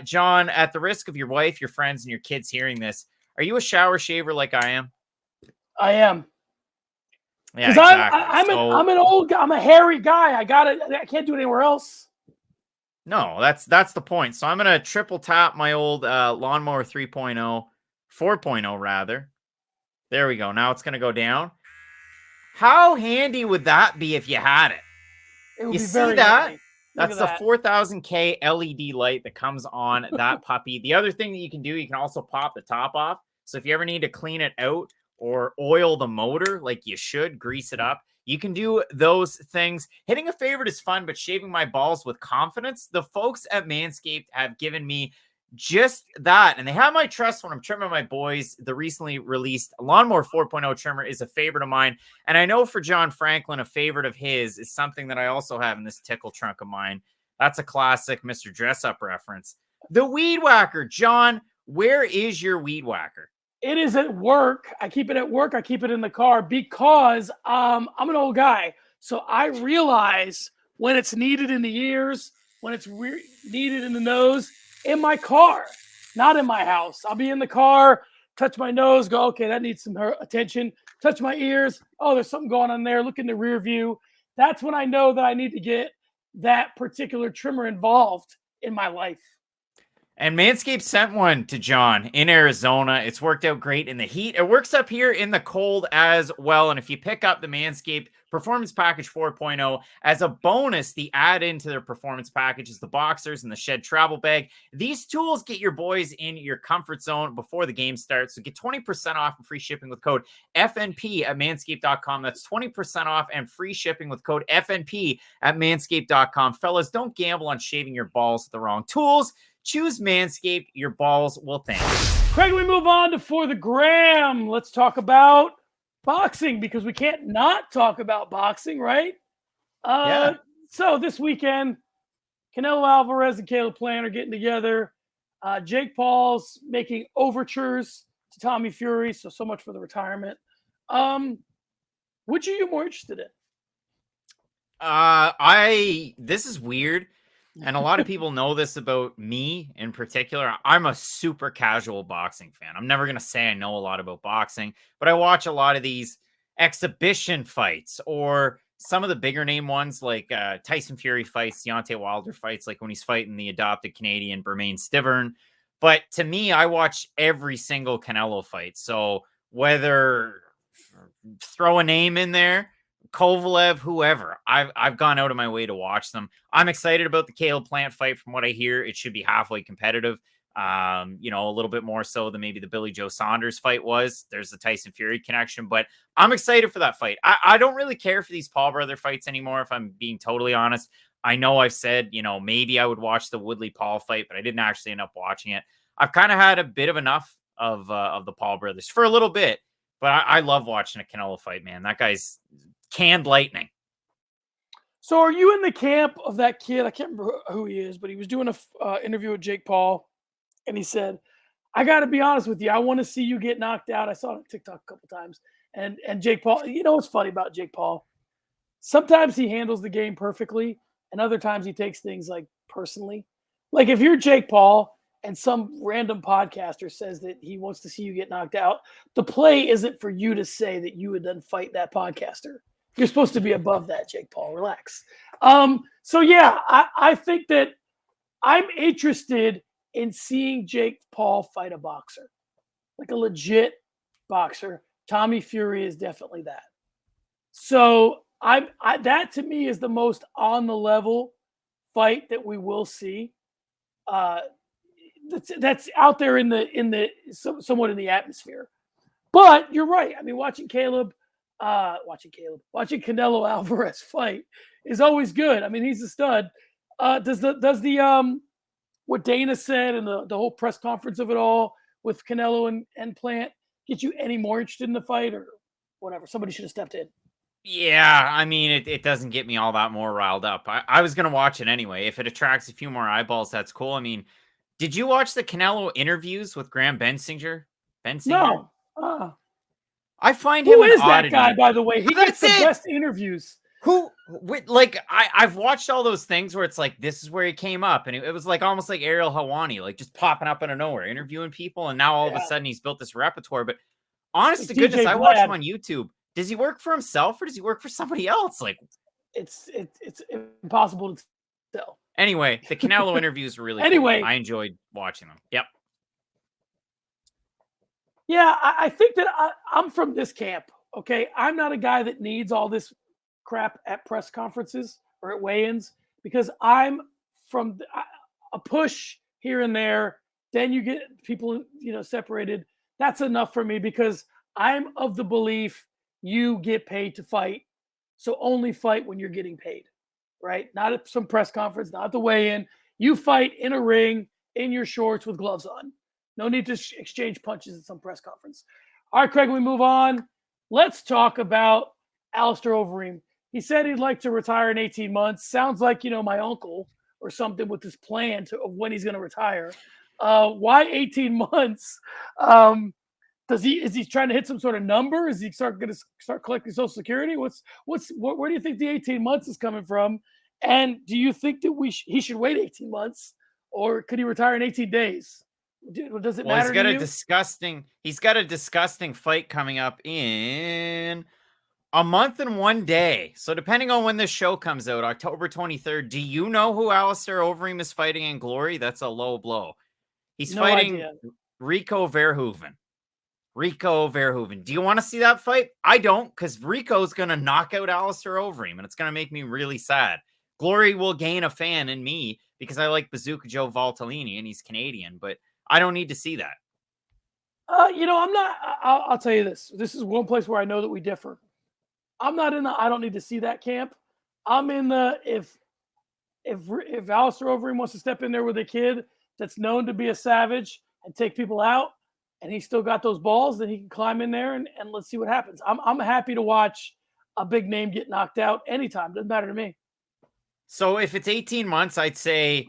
John, at the risk of your wife, your friends, and your kids hearing this, are you a shower shaver like I am? I am. Yeah, Because exactly. I'm an old guy. I'm a hairy guy. I can't do it anywhere else. No, that's the point. So I'm gonna triple tap my old lawnmower 3.0, 4.0 rather. There we go. Now it's gonna go down. How handy would that be if you had it? It would You be see very that? handy. Look That's at the that. 4000K LED light that comes on that puppy. The other thing that you can do, you can also pop the top off. So if you ever need to clean it out or oil the motor like you should, grease it up, you can do those things. Hitting a favorite is fun, but shaving my balls with confidence, the folks at Manscaped have given me just that. And they have my trust when I'm trimming my boys. The recently released Lawnmower 4.0 trimmer is a favorite of mine. And I know for John Franklin, a favorite of his is something that I also have in this tickle trunk of mine. That's a classic Mr. Dress Up reference. The Weed Whacker. John, where is your Weed Whacker? It is at work. I keep it at work. I keep it in the car because I'm an old guy. So I realize when it's needed in the ears, when it's needed in the nose, in my car, not in my house. I'll be in the car, touch my nose, go, okay, that needs some attention. Touch my ears. Oh, there's something going on there. Look in the rear view. That's when I know that I need to get that particular trimmer involved in my life. And Manscaped sent one to John in Arizona. It's worked out great in the heat. It works up here in the cold as well. And if you pick up the Manscaped Performance Package 4.0 as a bonus, the add-in to their performance package is the boxers and the shed travel bag. These tools get your boys in your comfort zone before the game starts. So get 20% off and free shipping with code FNP at manscaped.com. That's 20% off and free shipping with code FNP at manscaped.com. Fellas, don't gamble on shaving your balls with the wrong tools. Choose Manscaped. Your balls will thank you. Craig, we move on to For the Gram. Let's talk about boxing because we can't not talk about boxing, right? Yeah. So this weekend, Canelo Alvarez and Caleb Plant are getting together. Jake Paul's making overtures to Tommy Fury. So much for the retirement. Which are you more interested in? This is weird. And a lot of people know this about me in particular. I'm a super casual boxing fan. I'm never going to say I know a lot about boxing, but I watch a lot of these exhibition fights or some of the bigger name ones like Tyson Fury fights, Deontay Wilder fights, like when he's fighting the adopted Canadian Bermane Stiverne. But to me, I watch every single Canelo fight. So whether throw a name in there, Kovalev, whoever, I've gone out of my way to watch them. I'm excited about the Caleb Plant fight. From what I hear, it should be halfway competitive. A little bit more so than maybe the Billy Joe Saunders fight was. There's the Tyson Fury connection, but I'm excited for that fight. I don't really care for these Paul brother fights anymore, if I'm being totally honest. I know I've said, maybe I would watch the Woodley Paul fight, but I didn't actually end up watching it. I've kind of had a bit of enough of the Paul brothers for a little bit, but I love watching a Canelo fight, man. That guy's canned lightning. So are you in the camp of that kid? I can't remember who he is, but he was doing a interview with Jake Paul, and he said, I got to be honest with you. I want to see you get knocked out. I saw it on TikTok a couple times. And Jake Paul, you know what's funny about Jake Paul? Sometimes he handles the game perfectly, and other times he takes things like personally. Like if you're Jake Paul and some random podcaster says that he wants to see you get knocked out, the play isn't for you to say that you would then fight that podcaster. You're supposed to be above that, Jake Paul. Relax. So yeah, I think that I'm interested in seeing Jake Paul fight a boxer, like a legit boxer. Tommy Fury is definitely that. So that to me is the most on the level fight that we will see. That's out there in the somewhat in the atmosphere. But you're right. I mean, watching Canelo Alvarez fight is always good. I mean, he's a stud. Does the what Dana said and the whole press conference of it all with Canelo and Plant get you any more interested in the fight or whatever? Somebody should have stepped in. Yeah, I mean, it doesn't get me all that more riled up. I was going to watch it anyway. If it attracts a few more eyeballs, that's cool. I mean, did you watch the Canelo interviews with Graham Bensinger? No. I find him Who an is oddity. that guy, by the way? He gets the best interviews. I've watched all those things where it's like, this is where he came up. And it was like almost like Ariel Helwani, like just popping up out of nowhere, interviewing people. And now all of a sudden he's built this repertoire. But honest to goodness, I watched him on YouTube. Does he work for himself or does he work for somebody else? Like, it's impossible to tell. Anyway, the Canelo interviews were really cool. Anyway. I enjoyed watching them. Yep. Yeah, I think that I'm from this camp. Okay, I'm not a guy that needs all this crap at press conferences or at weigh-ins because I'm from a push here and there. Then you get people, separated. That's enough for me because I'm of the belief you get paid to fight, so only fight when you're getting paid, right? Not at some press conference, not at the weigh-in. You fight in a ring in your shorts with gloves on. No need to exchange punches at some press conference. All right, Craig, we move on. Let's talk about Alistair Overeem. He said he'd like to retire in 18 months. Sounds like, my uncle or something with this plan of when he's going to retire. Why 18 months? Is he trying to hit some sort of number? Is he going to start collecting Social Security? Where do you think the 18 months is coming from? And do you think that he should wait 18 months or could he retire in 18 days? Does it matter? He's got a disgusting fight coming up in a month and 1 day. So depending on when this show comes out, October 23rd, do you know who Alistair Overeem is fighting in Glory? That's a low blow. He's fighting Rico Verhoeven. Do you want to see that fight? I don't, because Rico's going to knock out Alistair Overeem, and it's going to make me really sad. Glory will gain a fan in me because I like Bazooka Joe Valtellini, and he's Canadian, but I don't need to see that. I'm not. I'll tell you this. This is one place where I know that we differ. I'm not in the I don't need to see that camp. I'm in the if Alistair Overeem wants to step in there with a kid that's known to be a savage and take people out, and he's still got those balls, then he can climb in there and let's see what happens. I'm happy to watch a big name get knocked out anytime. Doesn't matter to me. So if it's 18 months, I'd say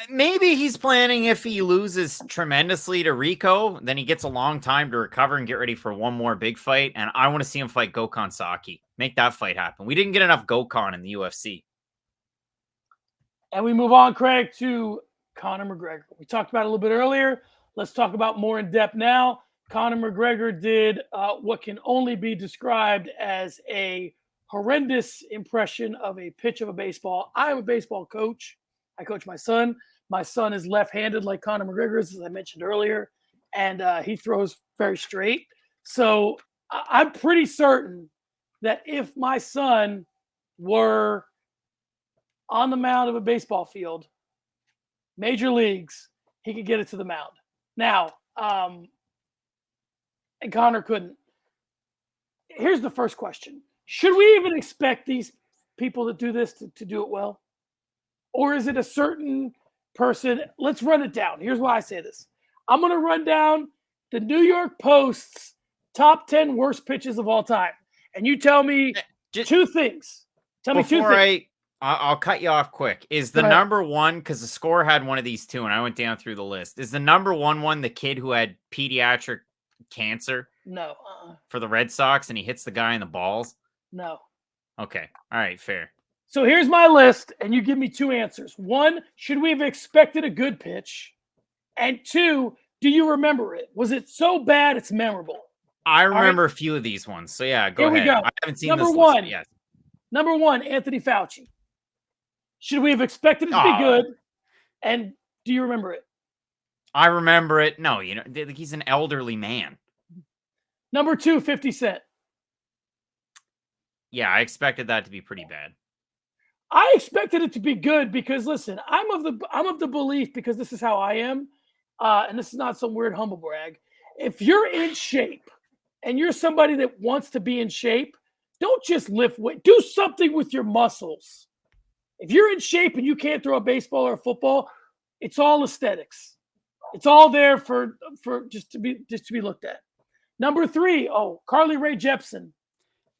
maybe he's planning if he loses tremendously to Rico, then he gets a long time to recover and get ready for one more big fight. And I want to see him fight Gokhan Saki. Make that fight happen. We didn't get enough Gokhan in the UFC. And we move on, Craig, to Conor McGregor. We talked about it a little bit earlier. Let's talk about more in depth now. Conor McGregor did what can only be described as a horrendous impression of a pitch of a baseball. I am a baseball coach. I coach my son. My son is left-handed like Conor McGregor is, as I mentioned earlier, and he throws very straight. So I'm pretty certain that if my son were on the mound of a baseball field, major leagues, he could get it to the mound. Now, and Conor couldn't. Here's the first question. Should we even expect these people that do this to do it well? Or is it a certain person? Let's run it down. Here's why I say this. I'm going to run down the New York Post's top 10 worst pitches of all time. And you tell me two things. Tell me two things. I'll cut you off quick. Is the number one, because the score had one of these two, and I went down through the list. Is the number one the kid who had pediatric cancer? No. For the Red Sox, and he hits the guy in the balls? No. Okay. All right. Fair. So here's my list, and you give me two answers. One, should we have expected a good pitch? And two, do you remember it? Was it so bad it's memorable? I remember a few of these ones. So yeah, go ahead. Here we go. I haven't seen number this one. list yet. Number one, Anthony Fauci. Should we have expected it to be good? And do you remember it? I remember it. No, he's an elderly man. Number two, 50 Cent. Yeah, I expected that to be pretty bad. I expected it to be good because, listen, I'm of the belief, because this is how I am, and this is not some weird humble brag. If you're in shape and you're somebody that wants to be in shape, don't just lift weight. Do something with your muscles. If you're in shape and you can't throw a baseball or a football, it's all aesthetics. It's all there for just to be looked at. Number three, Carly Rae Jepsen.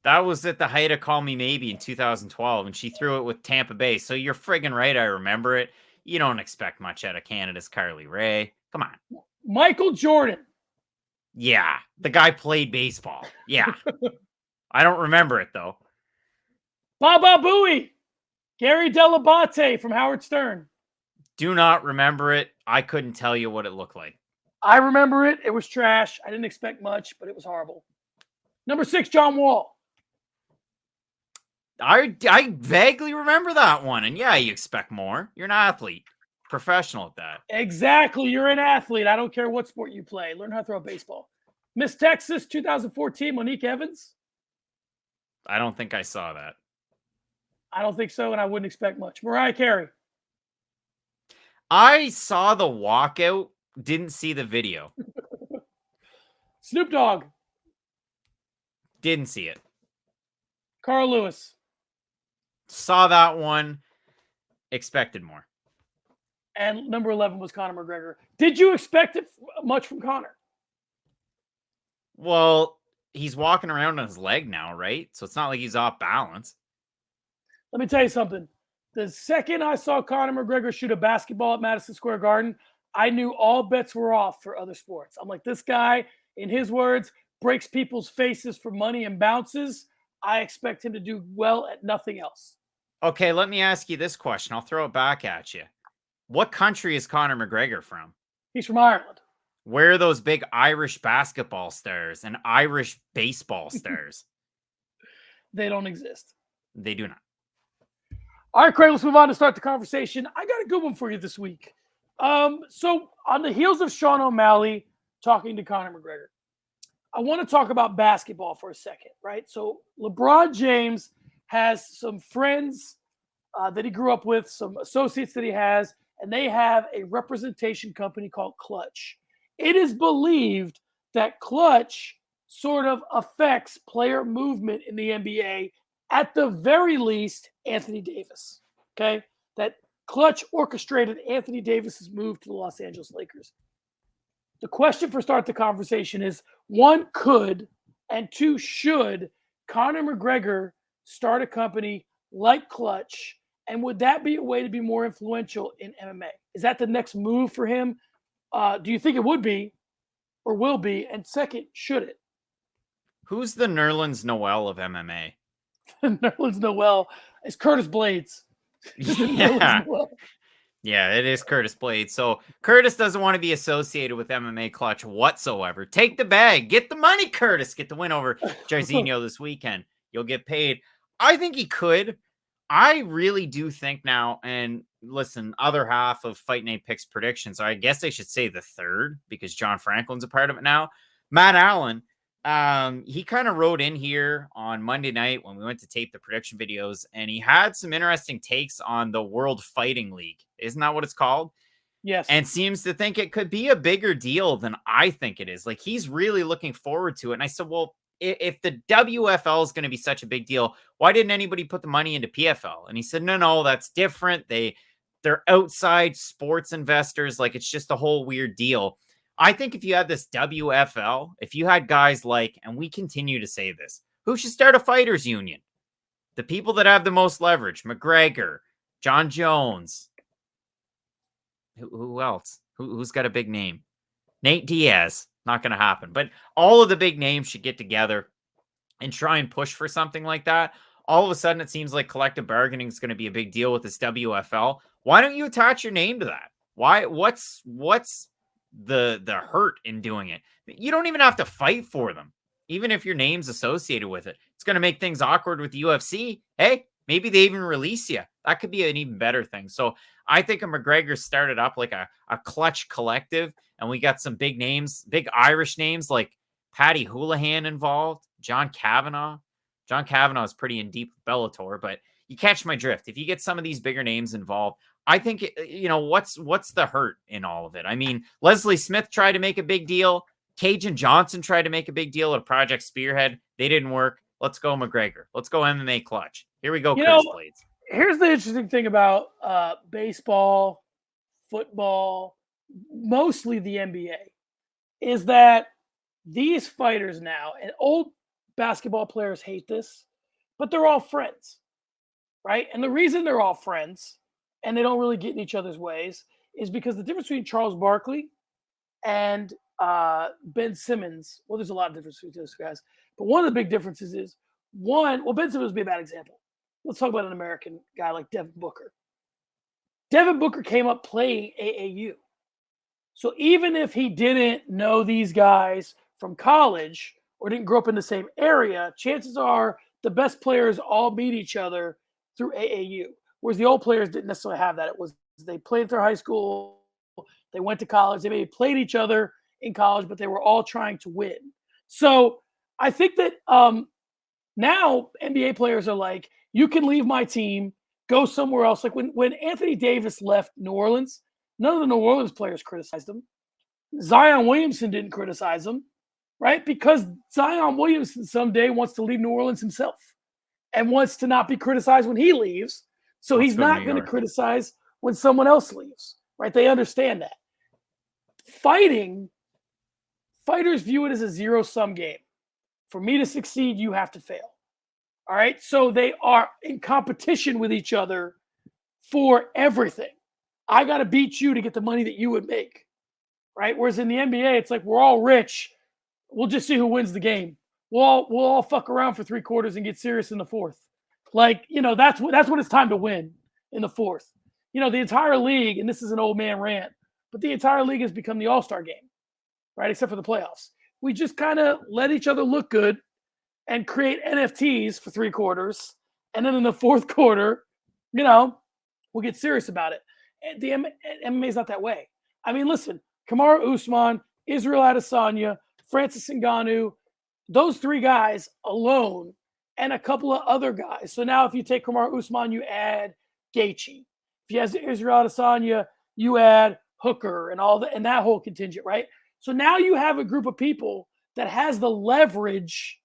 That was at the height of Call Me Maybe in 2012, and she threw it with Tampa Bay. So you're friggin' right. I remember it. You don't expect much out of Canada's Carly Rae. Come on. Michael Jordan. Yeah, the guy played baseball. Yeah. I don't remember it, though. Baba Booey. Gary Delabate from Howard Stern. Do not remember it. I couldn't tell you what it looked like. I remember it. It was trash. I didn't expect much, but it was horrible. Number 6, John Wall. I vaguely remember that one. And yeah, you expect more. You're an athlete, professional at that. Exactly. You're an athlete. I don't care what sport you play. Learn how to throw a baseball. Miss Texas 2014, Monique Evans. I don't think I saw that. I don't think so, and I wouldn't expect much. Mariah Carey. I saw the walkout, didn't see the video. Snoop Dogg. Didn't see it. Carl Lewis. Saw that one. Expected more. And number 11 was Conor McGregor. Did you expect it much from Conor? Well, he's walking around on his leg now, right? So it's not like he's off balance. Let me tell you something. The second I saw Conor McGregor shoot a basketball at Madison Square Garden, I knew all bets were off for other sports. I'm like, this guy, in his words, breaks people's faces for money and bounces. I expect him to do well at nothing else. Okay, let me ask you this question. I'll throw it back at you. What country is Conor McGregor from? He's from Ireland. Where are those big Irish basketball stars and Irish baseball stars? They don't exist. They do not. All right, Craig, let's move on to start the conversation. I got a good one for you this week. So on the heels of Sean O'Malley talking to Conor McGregor, I want to talk about basketball for a second, right? So LeBron James has some friends that he grew up with, some associates that he has, and they have a representation company called Klutch. It is believed that Klutch sort of affects player movement in the NBA, at the very least, Anthony Davis, okay? That Klutch orchestrated Anthony Davis's move to the Los Angeles Lakers. The question for start the conversation is, one, could, and two, should Conor McGregor start a company like Klutch, and would that be a way to be more influential in MMA? Is that the next move for him? Do you think it would be or will be? And second, should it? Who's the Nerlens Noel of MMA? Nerlens Noel is Curtis Blades. Yeah. Yeah, it is Curtis Blades. So Curtis doesn't want to be associated with MMA Klutch whatsoever. Take the bag. Get the money, Curtis. Get the win over Jairzinho this weekend. You'll get paid. I think he could. I really do think now, and listen, other half of Fight Night Picks predictions, I guess I should say the third, because John Franklin's a part of it now. Matt Allen, he kind of wrote in here on Monday night when we went to tape the prediction videos, and he had some interesting takes on the World Fighting League. Isn't that what it's called? Yes. And seems to think it could be a bigger deal than I think it is. Like, he's really looking forward to it. And I said, well, if the WFL is going to be such a big deal, why didn't anybody put the money into PFL? And he said, no, that's different. They're outside sports investors. Like, it's just a whole weird deal. I think if you had this WFL, if you had guys like, and we continue to say this, who should start a fighters union? The people that have the most leverage: McGregor, John Jones. Who else? Who's got a big name? Nate Diaz. Not going to happen. But all of the big names should get together and try and push for something like that. All of a sudden, it seems like collective bargaining is going to be a big deal with this WFL. Why don't you attach your name to that? Why? What's the hurt in doing it? You don't even have to fight for them. Even if your name's associated with it, it's going to make things awkward with the UFC. Hey, maybe they even release you. That could be an even better thing. So I think a McGregor started up like a Klutch collective, and we got some big names, big Irish names like Paddy Houlihan involved, John Kavanagh. John Kavanagh is pretty in deep with Bellator, but you catch my drift. If you get some of these bigger names involved, I think, what's the hurt in all of it? I mean, Leslie Smith tried to make a big deal. Cajun Johnson tried to make a big deal at Project Spearhead. They didn't work. Let's go McGregor. Let's go MMA Klutch. Here we go, Curtis Blades. Here's the interesting thing about baseball, football, mostly the NBA, is that these fighters now, and old basketball players hate this, but they're all friends, right? And the reason they're all friends and they don't really get in each other's ways is because the difference between Charles Barkley and Ben Simmons, well, there's a lot of difference between those guys, but one of the big differences is Ben Simmons would be a bad example. Let's talk about an American guy like Devin Booker. Devin Booker came up playing AAU. So even if he didn't know these guys from college or didn't grow up in the same area, chances are the best players all meet each other through AAU. Whereas the old players didn't necessarily have that. It was they played through high school, they went to college, they maybe played each other in college, but they were all trying to win. So I think that now NBA players are like, you can leave my team, go somewhere else. Like when Anthony Davis left New Orleans, none of the New Orleans players criticized him. Zion Williamson didn't criticize him, right? Because Zion Williamson someday wants to leave New Orleans himself and wants to not be criticized when he leaves. So he's not going to criticize when someone else leaves, right? They understand that. Fighters view it as a zero-sum game. For me to succeed, you have to fail. All right? So they are in competition with each other for everything. I got to beat you to get the money that you would make, right? Whereas in the NBA, it's like we're all rich. We'll just see who wins the game. We'll all fuck around for 3 quarters and get serious in the 4th. Like, that's when it's time to win, in the 4th. The entire league, and this is an old man rant, but the entire league has become the all-star game, right? Except for the playoffs. We just kind of let each other look good and create NFTs for 3 quarters. And then in the 4th quarter, we'll get serious about it. And the MMA is not that way. I mean, listen, Kamaru Usman, Israel Adesanya, Francis Ngannou, those 3 guys alone and a couple of other guys. So now if you take Kamaru Usman, you add Gaethje. If you have Israel Adesanya, you add Hooker and that whole contingent, right? So now you have a group of people that has the leverage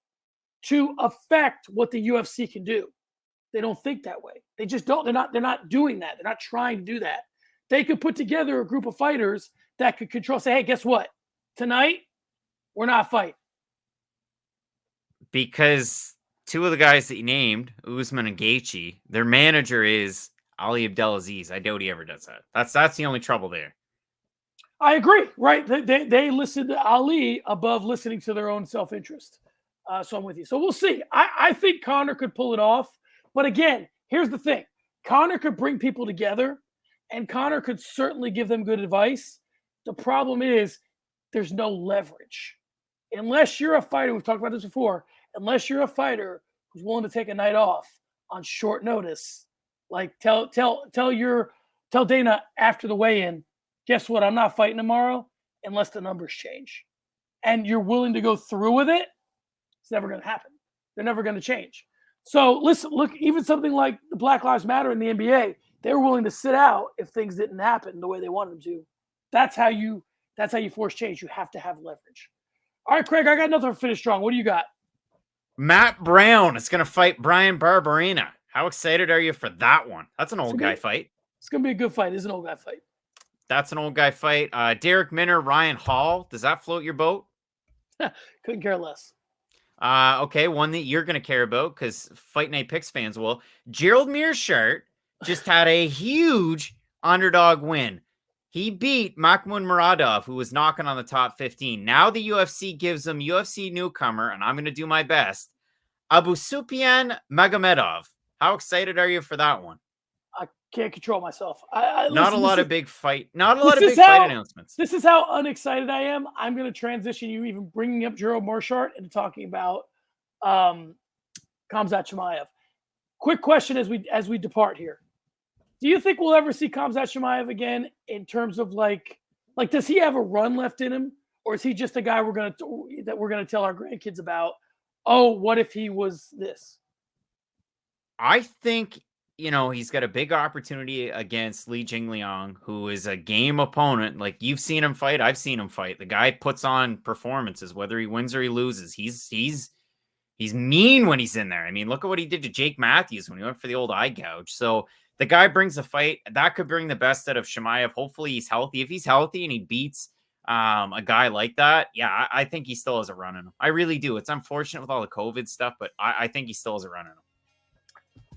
to affect what the UFC can do. They don't think that way. They just don't. They're not doing that. They're not trying to do that. They could put together a group of fighters that could control, say, hey, guess what? Tonight, we're not fighting. Because 2 of the guys that you named, Usman and Gaethje, their manager is Ali Abdelaziz. I doubt he ever does that. That's the only trouble there. I agree, right? They listen to Ali above listening to their own self-interest. So I'm with you. So we'll see. I think Conor could pull it off. But again, here's the thing. Conor could bring people together, and Conor could certainly give them good advice. The problem is there's no leverage. Unless you're a fighter, we've talked about this before, unless you're a fighter who's willing to take a night off on short notice, like tell Dana after the weigh-in, guess what? I'm not fighting tomorrow unless the numbers change. And you're willing to go through with it, it's never going to happen. They're never going to change. So listen, look, even something like the Black Lives Matter in the NBA, they were willing to sit out if things didn't happen the way they wanted them to. That's how you force change. You have to have leverage. All right, Craig, I got nothing for Finish Strong. What do you got? Matt Brown is going to fight Brian Barberena. How excited are you for that one? That's an old guy fight. It's going to be a good fight. It's an old guy fight. That's an old guy fight. Derek Minner, Ryan Hall. Does that float your boat? Couldn't care less. Okay, one that you're going to care about because Fight Night Picks fans will. Gerald Meerschaert just had a huge underdog win. He beat Makhmud Muradov, who was knocking on the top 15. Now the UFC gives him UFC newcomer, and I'm going to do my best, Abusufyan Magomedov. How excited are you for that one? I can't control myself. Not a lot of big fight announcements. This is how unexcited I am. I'm going to transition you even bringing up Gerald Meerschaert into talking about Khamzat Chimaev. Quick question as we depart here. Do you think we'll ever see Khamzat Chimaev again in terms of like does he have a run left in him, or is he just a guy we're gonna tell our grandkids about? Oh, what if he was this? I think he's got a big opportunity against Li Jingliang, who is a game opponent. Like you've seen him fight, I've seen him fight. The guy puts on performances, whether he wins or he loses. He's mean when he's in there. I mean, look at what he did to Jake Matthews when he went for the old eye gouge. So the guy brings a fight that could bring the best out of Chimaev. Hopefully he's healthy. If he's healthy and he beats a guy like that, yeah, I think he still has a run in him. I really do. It's unfortunate with all the COVID stuff, but I think he still has a run in him.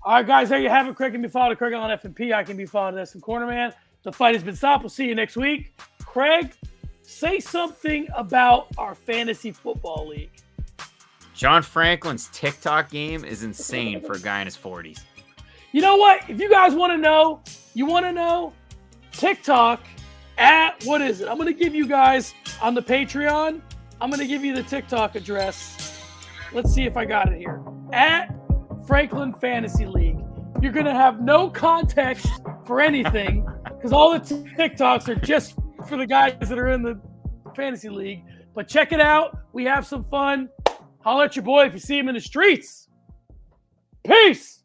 All right, guys, there you have it. Craig can be followed at Craig on FNP. I can be followed at SM Cornerman. The fight has been stopped. We'll see you next week. Craig, say something about our fantasy football league. John Franklin's TikTok game is insane for a guy in his 40s. You know what? If you guys want to know, TikTok at, what is it? I'm going to give you guys on the Patreon, I'm going to give you the TikTok address. Let's see if I got it here. At Franklin Fantasy League. You're going to have no context for anything because all the TikToks are just for the guys that are in the fantasy league. But check it out. We have some fun. Holler at your boy if you see him in the streets. Peace.